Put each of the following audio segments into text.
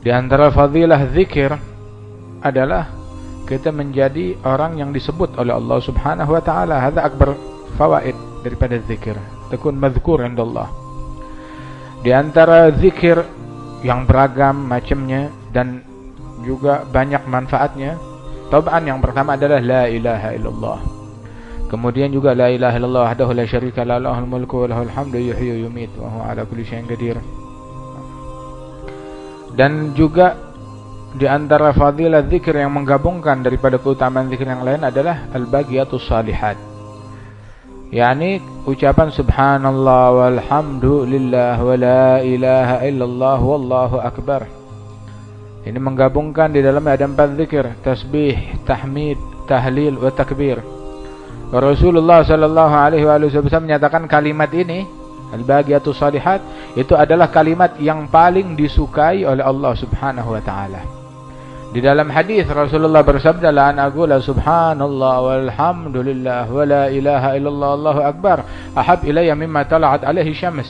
Di antara fadilah zikir adalah kita menjadi orang yang disebut oleh Allah Subhanahu wa taala. Hadza akbar fawaid daripada zikir. Takun mazkur indallah. Di antara zikir yang beragam macamnya dan juga banyak manfaatnya, tab'an yang pertama adalah la ilaha illallah. Kemudian juga la ilaha illallah wahdahu la syarika lahu lahul mulku wa lahul hamdu yuhyi wa yumiit wa huwa ala kulli syai'in qadir. Dan juga di antara fadilah zikir yang menggabungkan daripada keutamaan zikir yang lain adalah al-baqiyatus shalihat. yakni ucapan subhanallah walhamdulillah wa la ilaha illallah wallahu akbar. Ini menggabungkan di dalamnya ada 4 zikir, tasbih, tahmid, tahlil wa takbir. Rasulullah sallallahu alaihi wasallam menyatakan kalimat ini, al-baqiyatus shalihat, itu adalah kalimat yang paling disukai oleh Allah Subhanahu wa taala. Di dalam hadis Rasulullah bersabda, la an aqula subhanallah walhamdulillah wa la ilaha illallah wallahu akbar ahab ilayya mimma tala'at alaihi syams.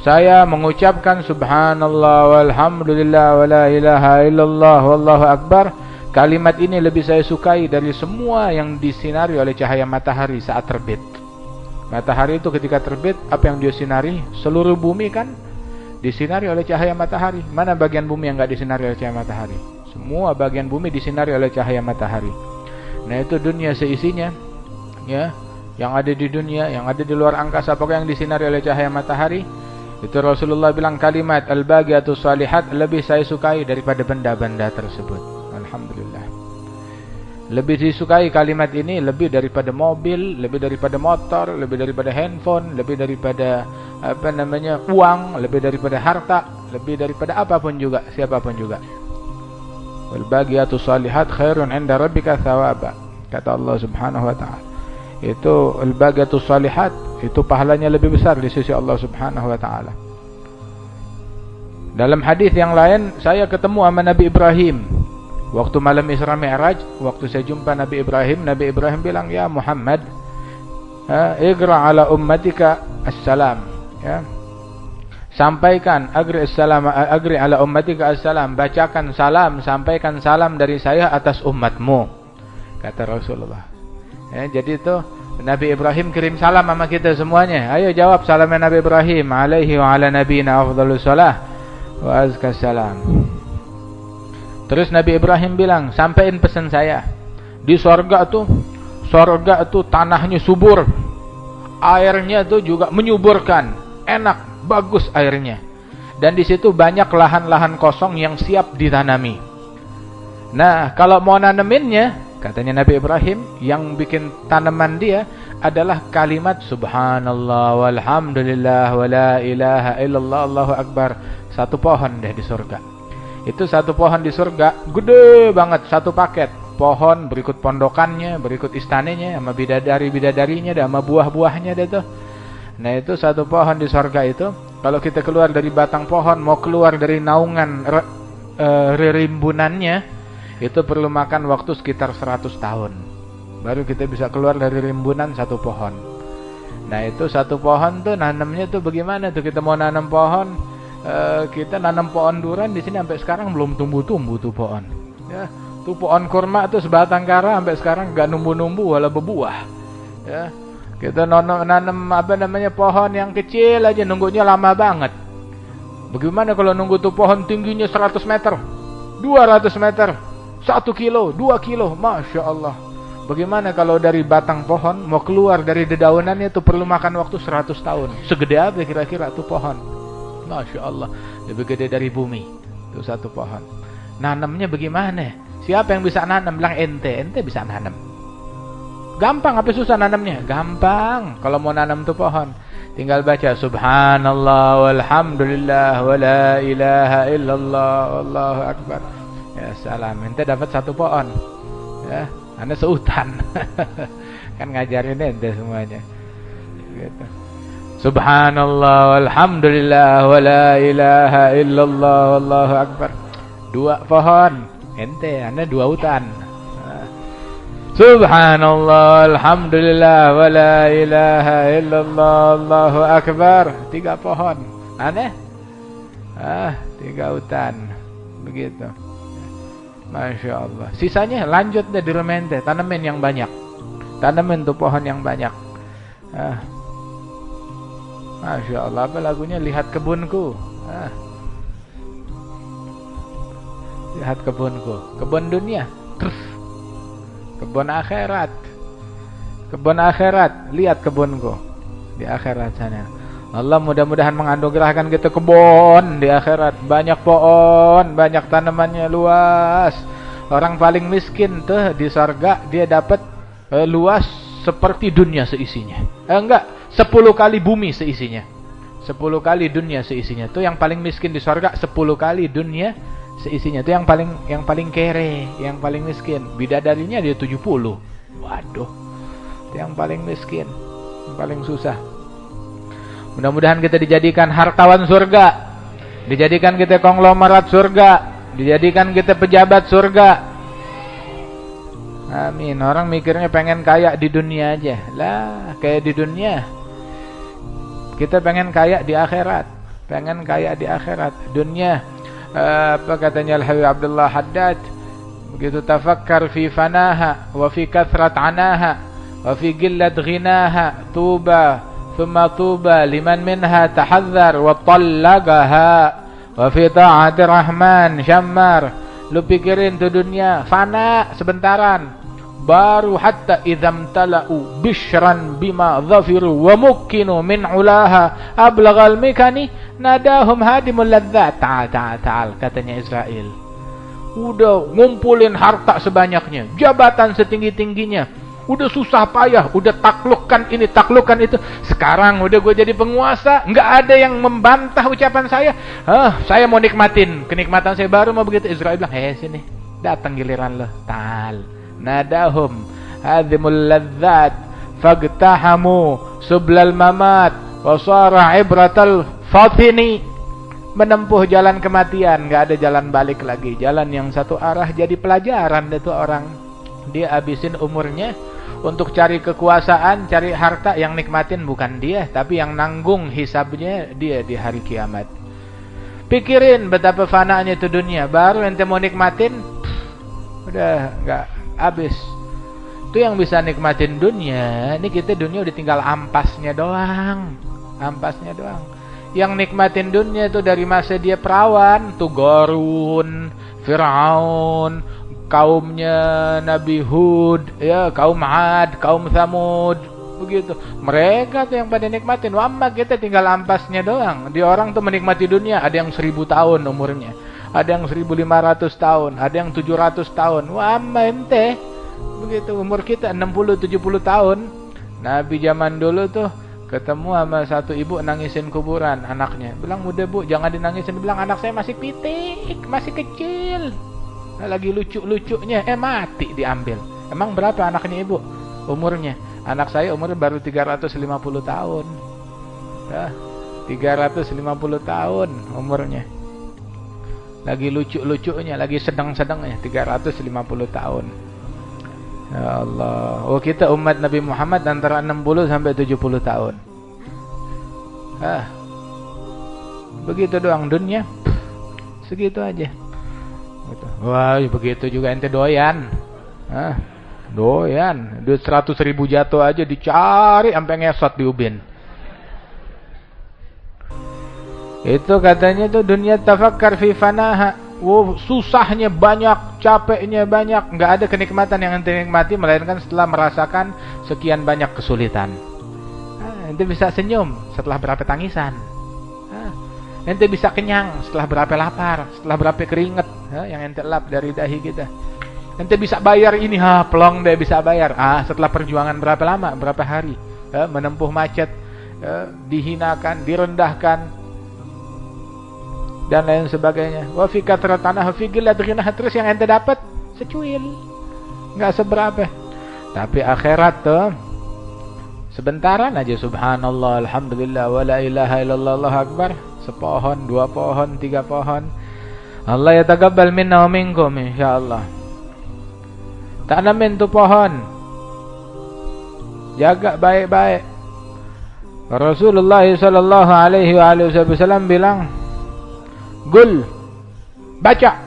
Saya mengucapkan subhanallah walhamdulillah wa la ilaha illallah wallahu akbar. Kalimat ini lebih saya sukai dari semua yang disinari oleh cahaya matahari saat terbit. Matahari itu ketika terbit, apa yang dia sinari? Seluruh bumi kan disinari oleh cahaya matahari. Mana bagian bumi yang enggak disinari oleh cahaya matahari? Semua bagian bumi disinari oleh cahaya matahari. Nah, itu dunia seisinya, ya, yang ada di dunia, yang ada di luar angkasa, pokoknya yang disinari oleh cahaya matahari. Itu Rasulullah bilang kalimat al-baqiyatus shalihat lebih saya sukai daripada benda-benda tersebut. Alhamdulillah. Lebih disukai kalimat ini lebih daripada mobil, lebih daripada motor, lebih daripada handphone, lebih daripada uang, lebih daripada harta, lebih daripada apapun juga, siapapun juga. Wal baqiyatus shalihat khairun 'inda rabbika thawaba. Kata Allah Subhanahu wa taala. Itu al baqiyatus shalihat, itu pahalanya lebih besar di sisi Allah Subhanahu wa taala. Dalam hadis yang lain, saya ketemu sama Nabi Ibrahim. Waktu malam Isra Mi'raj, waktu saya jumpa Nabi Ibrahim bilang, "Ya Muhammad, iqra ala ummatika assalam." Ya. Sampaikan agri ala ummatika assalam, bacakan salam, sampaikan salam dari saya atas umatmu, kata Rasulullah. Ya, jadi itu Nabi Ibrahim kirim salam sama kita semuanya. Ayo jawab salamnya Nabi Ibrahim, alaihi wa ala nabiyina afdhalus shalah wa azkas salam. Terus Nabi Ibrahim bilang, sampaikan pesan saya. Di sorga tuh tanahnya subur, airnya tuh juga menyuburkan, enak, bagus airnya. Dan di situ banyak lahan-lahan kosong yang siap ditanami. Nah, kalau mau naneminnya, katanya Nabi Ibrahim, yang bikin tanaman dia adalah kalimat subhanallah walhamdulillah wa la ilaha illallah allahu akbar. Satu pohon deh di surga. Itu satu pohon di surga, gede banget, satu paket. Pohon berikut pondokannya, berikut istananya, sama bidadari-bidadarinya, sama buah-buahnya deh tuh. Nah, itu satu pohon di surga itu, kalau kita keluar dari batang pohon, mau keluar dari naungan rerimbunannya, itu perlu makan waktu sekitar 100 tahun. Baru kita bisa keluar dari rimbunan satu pohon. Nah, itu satu pohon tuh nanamnya tuh bagaimana tuh kita mau nanam pohon? Kita nanam pohon durian di sini sampai sekarang belum tumbuh-tumbuh tuh pohon. Ya, tuh pohon kurma tuh sebatang kara sampai sekarang enggak numbuh-numbuh wala berbuah. Ya. Kita nanam pohon yang kecil aja nunggunya lama banget. Bagaimana kalau nunggu tuh pohon tingginya 100 meter, 200 meter, 1 kilo, 2 kilo, Masya Allah. Bagaimana kalau dari batang pohon mau keluar dari dedaunannya tuh perlu makan waktu 100 tahun. Segede apa kira-kira tuh pohon? Masya Allah, lebih gede dari bumi. Itu satu pohon. Nanamnya bagaimana? Siapa yang bisa nanam? Bilang ente bisa nanam. Gampang, apa susah nanamnya? Gampang. Kalau mau nanam tuh pohon, tinggal baca subhanallah walhamdulillah wa la ilaha illallah wallahu akbar. Ya salam, ente dapat satu pohon. Ya, anda sehutan. Kan ngajarin ente semuanya. Gitu. Subhanallah walhamdulillah wa la ilaha illallah wallahu akbar. 2 pohon, ente anda 2 hutan. Subhanallah alhamdulillah wa la ilaha illallah allahu akbar. 3 pohon. Aneh? 3 hutan. Begitu. Masya Allah. Sisanya lanjut deh di rumah ente, tanamin yang banyak. Tanamin tuh pohon yang banyak. Masya Allah, apa lagunya? Lihat kebunku. Lihat kebunku. Kebun dunia, terus kebun akhirat. Kebun akhirat, lihat kebunku di akhirat sana. Allah mudah-mudahan menganugerahkan kita kebun di akhirat. Banyak pohon, banyak tanamannya, luas. Orang paling miskin tuh di surga dia dapat luas seperti dunia seisinya. Enggak, 10 kali bumi seisinya. 10 kali dunia seisinya. Tuh yang paling miskin di surga 10 kali dunia seisinya. Itu yang paling kere, yang paling miskin. Bidadarinya dia 70. Waduh. Itu yang paling miskin, yang paling susah. Mudah-mudahan kita dijadikan hartawan surga, dijadikan kita konglomerat surga, dijadikan kita pejabat surga. Amin. Orang mikirnya pengen kaya di dunia aja. Lah, kayak di dunia. Kita pengen kaya di akhirat. Pengen kaya di akhirat. Dunia, apa katanya Al-Habib Abdullah Haddad, begitu tafakkar fi fanaha wa fi kathrat anaha wa fi qillat ghinaha tuba thumma tuba liman minha tahadhar wa tallaqaha wa fi ta'atir rahman syammar. Lu pikirin tuh dunia fana sebentaran, baru hatta idzam tala'u bishran bima dhafiru wa mukkinu min ulaha ablaghal mikani nadahum hadimul ladzat. Ta'al katanya Israel. Udah ngumpulin harta sebanyaknya, jabatan setinggi-tingginya, udah susah payah, udah taklukkan ini, taklukkan itu. Sekarang udah gue jadi penguasa, nggak ada yang membantah ucapan saya. Saya mau nikmatin kenikmatan saya, baru mau begitu Israel bilang, sini, datang giliran lo. Tal nadahum hadimul ladzat fagtahamu sublal mamat wasara ibratal fatini. Menempuh jalan kematian, nggak ada jalan balik lagi, jalan yang satu arah. Jadi pelajaran itu orang, dia habisin umurnya untuk cari kekuasaan, cari harta. Yang nikmatin bukan dia, tapi yang nanggung hisabnya dia di hari kiamat. Pikirin betapa fananya itu dunia, baru ente mau nikmatin, udah nggak habis. Itu yang bisa nikmatin dunia. Ini kita dunia udah tinggal ampasnya doang, ampasnya doang. Yang nikmatin dunia itu dari masa dia perawan, tuh Qarun, Fir'aun, kaumnya Nabi Hud, ya, kaum Ad, kaum Thamud, begitu. Mereka tuh yang pada nikmatin. Wamma kita tinggal ampasnya doang. Dia orang tuh menikmati dunia, ada yang 1000 tahun umurnya, ada yang 1500 tahun, ada yang 700 tahun. Wamma ente begitu, umur kita 60-70 tahun. Nabi zaman dulu tuh ketemu sama satu ibu nangisin kuburan anaknya. Bilang, udah bu, jangan dinangisin. Bilang, anak saya masih pitik, masih kecil, lagi lucu-lucunya. Mati diambil. Emang berapa anaknya ibu umurnya? Anak saya umurnya baru 350 tahun. 350 tahun umurnya. Lagi lucu-lucunya, lagi sedang-sedangnya, 350 tahun. Ya Allah. Oh, kita umat Nabi Muhammad antara 60 sampai 70 tahun. Begitu doang dunia. Segitu aja. Wah, begitu juga ente doyan. Doyan. Duit 100.000 jatuh aja dicari sampai ngesot di ubin. Itu katanya tuh dunia tafakkar fi fanaha. Susahnya banyak, capeknya banyak, nggak ada kenikmatan yang ente nikmati melainkan setelah merasakan sekian banyak kesulitan. Ente bisa senyum setelah berapa tangisan. Ente bisa kenyang setelah berapa lapar, setelah berapa keringet yang ente lap dari dahi kita. Ente bisa bayar ini, pelong deh bisa bayar. Setelah perjuangan berapa lama, berapa hari, menempuh macet, dihinakan, direndahkan, dan lain sebagainya. Wa fi katratanah fi qillat ghinah, terus yang ente dapat secuil, enggak seberapa. Tapi akhirat tuh sebentaran aja. Subhanallah, alhamdulillah, wa la ilaha illallah, Allahu akbar. Sepohon, 2 pohon, 3 pohon. Allah yataqabbal minna wa minkum insyaallah. Tanamin tuh pohon, jaga baik-baik. Rasulullah sallallahu alaihi wasallam bilang, Gul, baca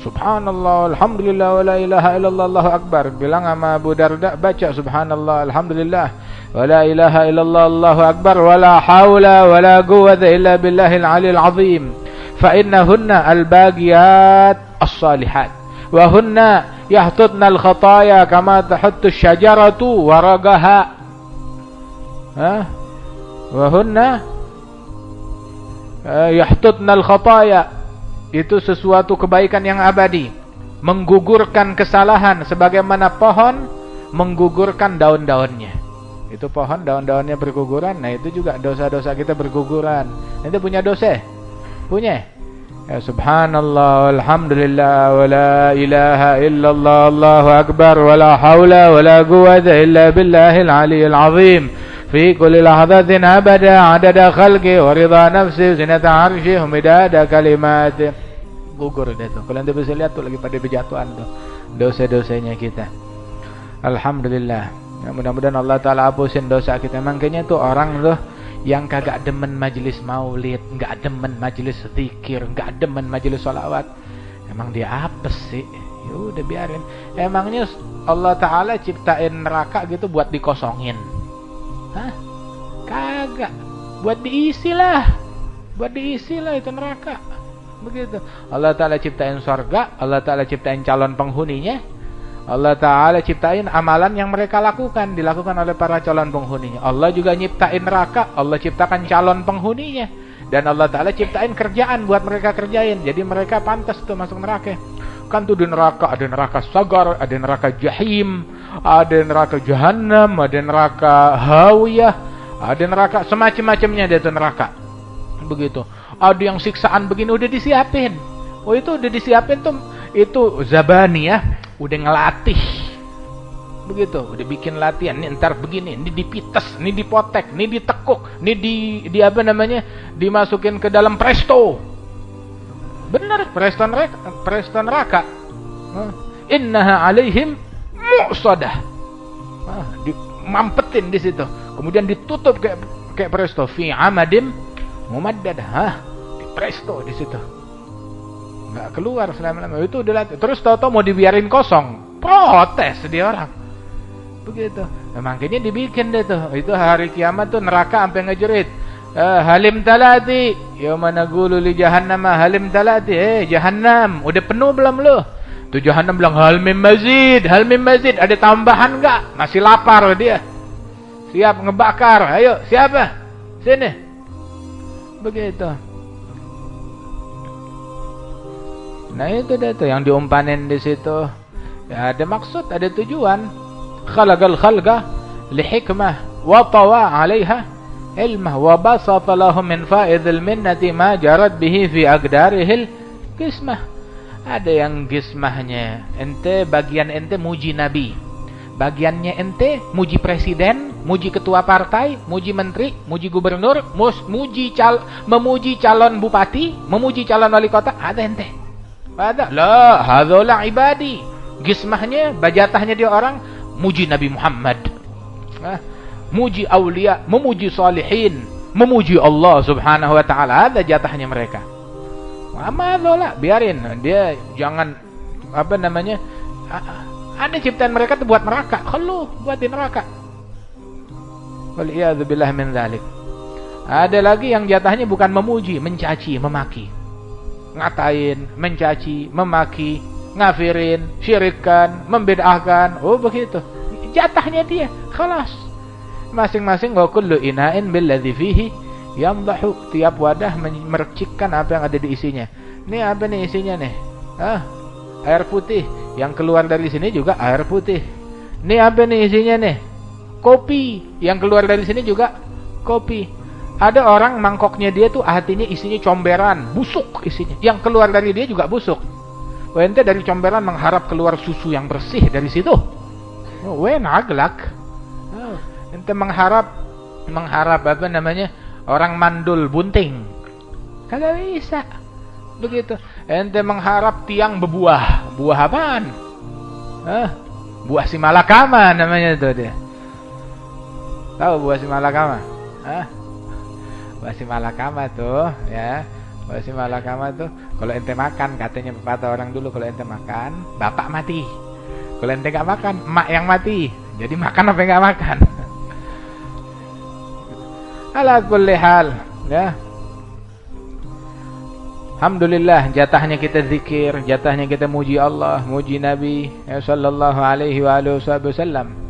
Subhanallah, alhamdulillah, wa la ilaha illallah, Allahu akbar. Bilang sama Abu Darda, baca subhanallah, alhamdulillah, wa la ilaha illallah, Allahu akbar, wa la hawla wa la quwwata illa billahil aliyil azim. Fa innahunna al-bagiyat as-salihat wa hunna yahtutna al-khataya kama tahuttu asy-syajaratu waraqaha. Wa hunna yahtutna al-khataya, itu sesuatu kebaikan yang abadi, menggugurkan kesalahan sebagaimana pohon menggugurkan daun-daunnya. Itu pohon daun-daunnya berguguran, nah itu juga dosa-dosa kita berguguran. Itu punya dosa? Punya. Ya, subhanallah, alhamdulillah, wa la ilaha illallah, Allahu akbar, wa la hawla wa la quwwata illa billahil aliyil azim. Fi kulli lahzatin abada adada khalqi wa ridha nafsi zinata arsyih midada kalimat. Gugur dia tuh. Kalau anda bisa lihat tuh lagi pada berjatuhan tuh dosa-dosanya kita. Alhamdulillah. Ya, mudah-mudahan Allah Ta'ala hapusin dosa kita. Makanya tuh orang tuh yang kagak demen majelis maulid, gak demen majelis zikir, gak demen majelis sholawat, emang dia apa sih? Ya udah biarin. Emangnya Allah Ta'ala ciptain neraka gitu buat dikosongin? Hah? Kagak. Buat diisi lah. Buat diisi lah itu neraka. Begitu. Allah Ta'ala ciptain surga, Allah Ta'ala ciptain calon penghuninya, Allah Ta'ala ciptain amalan yang mereka lakukan, dilakukan oleh para calon penghuninya. Allah juga nyiptain neraka, Allah ciptakan calon penghuninya, dan Allah Ta'ala ciptain kerjaan buat mereka kerjain. Jadi mereka pantas tuh masuk neraka. Kan tuh di neraka ada neraka sagar, ada neraka jahim, ada neraka jahannam, ada neraka hawiyah, ada neraka semacam-macamnya dia tuh neraka. Begitu. Ada yang siksaan begini udah disiapin. Oh itu udah disiapin tuh, itu zabaniyah, udah ngelatih. Begitu, udah bikin latihan. Nih ntar begini, ini dipites, ini dipotek, ini ditekuk, ini di apa namanya? Dimasukin ke dalam presto. Bener, presto neraka. Innaha alaihim mu'sadah. Mampetin di situ. Kemudian ditutup kayak presto fi amadim mumaddadah. Di presto di situ. Enggak keluar selama-lama. Itu udah latih. Terus tahu-tahu mau dibiarin kosong. Protes dia orang. Begitu. Nah, makanya dibikin deh tuh. Itu hari kiamat tuh neraka sampai ngejerit. Halim talati, yauma naqulu li jahannam halim talati, jahannam, udah penuh belum lu? Tuh jahannam bilang hal mim mazid, ada tambahan enggak? Masih lapar dia. Siap ngebakar. Ayo, siapa? Sini. Begitu. Nah, itu deh tuh yang diumpanin di situ. Ya, ada maksud, ada tujuan. Khalaqal khalqa li hikmah wa tawa 'alaiha ilmah wa basata lahum min faidil minnati ma jarat bihi fi aqdarihil qismah. Ada yang qismahnya ente, bagian ente muji nabi, bagiannya ente muji presiden, muji ketua partai, muji menteri, muji gubernur, memuji calon bupati, memuji calon wali kota. Ada ente? Ada. La hadzola ibadi. Qismahnya, bajatahnya dia orang muji Nabi Muhammad, muji aulia, memuji salihin, memuji Allah Subhanahu wa taala. Ada jatahnya mereka. Amazola, biarin dia, jangan apa namanya? Ada ciptaan mereka tuh buat neraka. Khelu buat di neraka. Wal iyadzu billah min dzalik. Ada lagi yang jatahnya bukan memuji, mencaci, memaki. Ngatain, mencaci, memaki, ngafirin, syirikkan, membid'ahkan. Oh begitu. Jatahnya dia. Khalas. Masing-masing wa kullu ina'in billadzi fihi yamdahu. Tiap wadah mercikkan apa yang ada di isinya. Ini apa nih isinya nih? Air putih. Yang keluar dari sini juga air putih. Ini apa nih isinya nih? Kopi. Yang keluar dari sini juga kopi. Ada orang mangkoknya dia tuh hatinya isinya comberan, busuk isinya. Yang keluar dari dia juga busuk. Ente dari comberan mengharap keluar susu yang bersih dari situ. Naglak. Ente mengharap apa namanya? Orang mandul bunting. Kagak bisa. Begitu. Ente mengharap tiang berbuah. Buah apaan? Buah simalakama namanya itu dia. Tahu buah simalakama? Buah simalakama tuh ya. Wasi malakama tuh kalau ente makan, katanya pepatah orang dulu, kalau ente makan bapak mati, kalau ente gak makan emak yang mati. Jadi makan apa gak makan. Ala kulli hal, ya. Alhamdulillah, jatahnya kita zikir, jatahnya kita muji Allah, muji Nabi ya, sallallahu alaihi wa alihi wasallam.